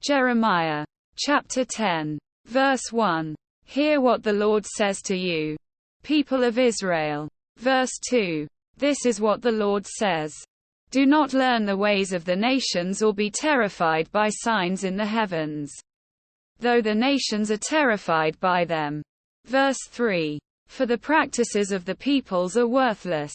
Jeremiah chapter 10, verse 1. Hear what the Lord says to you, people of Israel. Verse 2. This is what the Lord says. Do not learn the ways of the nations or be terrified by signs in the heavens, though the nations are terrified by them. Verse 3. For the practices of the peoples are worthless.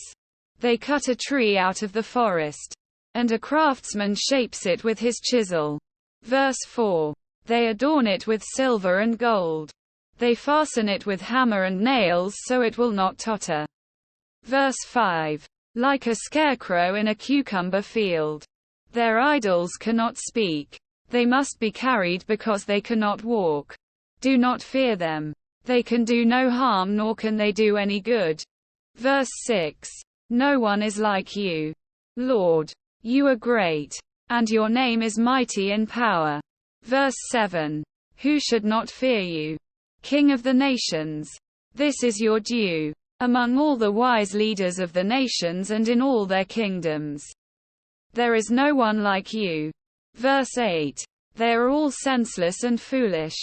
They cut a tree out of the forest, and a craftsman shapes it with his chisel. Verse 4. They adorn it with silver and gold. They fasten it with hammer and nails so it will not totter. Verse 5. Like a scarecrow in a cucumber field. Their idols cannot speak. They must be carried because they cannot walk. Do not fear them. They can do no harm nor can they do any good. Verse 6. No one is like you, Lord. You are great, and your name is mighty in power. Verse 7. Who should not fear you, King of the nations? This is your due, among all the wise leaders of the nations and in all their kingdoms. There is no one like you. Verse 8. They are all senseless and foolish.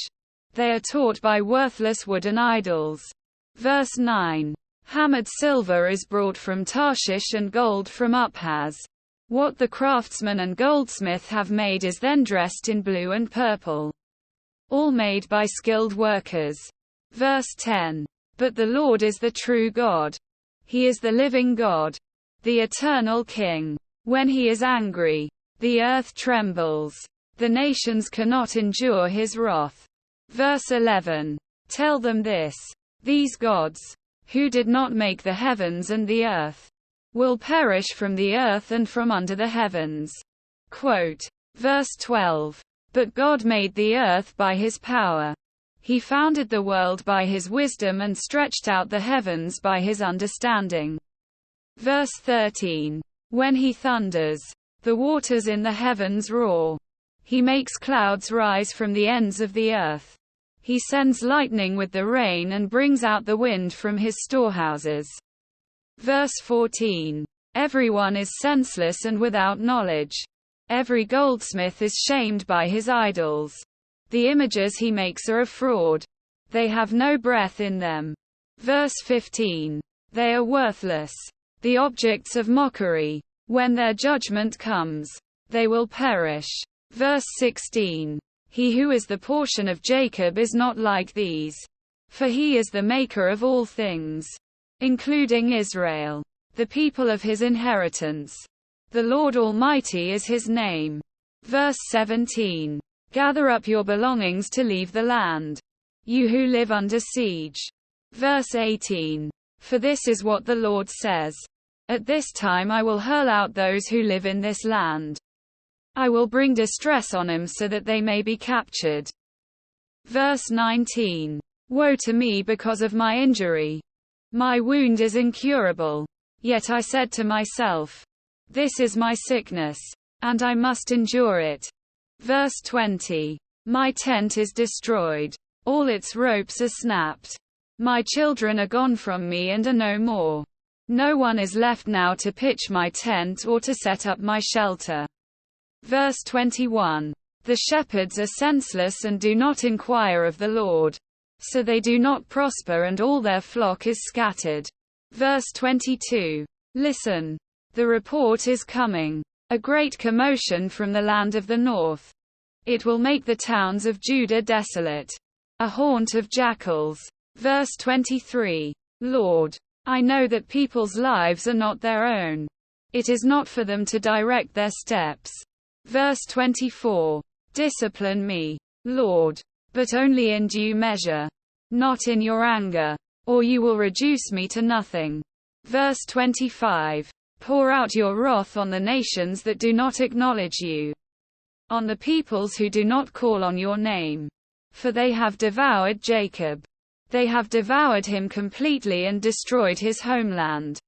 They are taught by worthless wooden idols. Verse 9. Hammered silver is brought from Tarshish and gold from Uphaz. What the craftsman and goldsmith have made is then dressed in blue and purple, all made by skilled workers. Verse 10. But the Lord is the true God. He is the living God, the eternal King. When he is angry, the earth trembles. The nations cannot endure his wrath. Verse 11. Tell them this. These gods, who did not make the heavens and the earth, will perish from the earth and from under the heavens. Quote. Verse 12. But God made the earth by his power. He founded the world by his wisdom and stretched out the heavens by his understanding. Verse 13. When he thunders, the waters in the heavens roar. He makes clouds rise from the ends of the earth. He sends lightning with the rain and brings out the wind from his storehouses. Verse 14. Everyone is senseless and without knowledge. Every goldsmith is shamed by his idols. The images he makes are a fraud. They have no breath in them. Verse 15. They are worthless, the objects of mockery. When their judgment comes, they will perish. Verse 16. He who is the portion of Jacob is not like these, for he is the maker of all things, including Israel, the people of his inheritance. The Lord Almighty is his name. Verse 17. Gather up your belongings to leave the land, you who live under siege. Verse 18. For this is what the Lord says. At this time I will hurl out those who live in this land. I will bring distress on them so that they may be captured. Verse 19. Woe to me because of my injury. My wound is incurable. Yet I said to myself, this is my sickness, and I must endure it. Verse 20. My tent is destroyed. All its ropes are snapped. My children are gone from me and are no more. No one is left now to pitch my tent or to set up my shelter. Verse 21. The shepherds are senseless and do not inquire of the Lord, so they do not prosper and all their flock is scattered. Verse 22. Listen. The report is coming. A great commotion from the land of the north. It will make the towns of Judah desolate, a haunt of jackals. Verse 23. Lord, I know that people's lives are not their own. It is not for them to direct their steps. Verse 24. Discipline me, Lord, but only in due measure, not in your anger, or you will reduce me to nothing. Verse 25. Pour out your wrath on the nations that do not acknowledge you, on the peoples who do not call on your name. For they have devoured Jacob. They have devoured him completely and destroyed his homeland.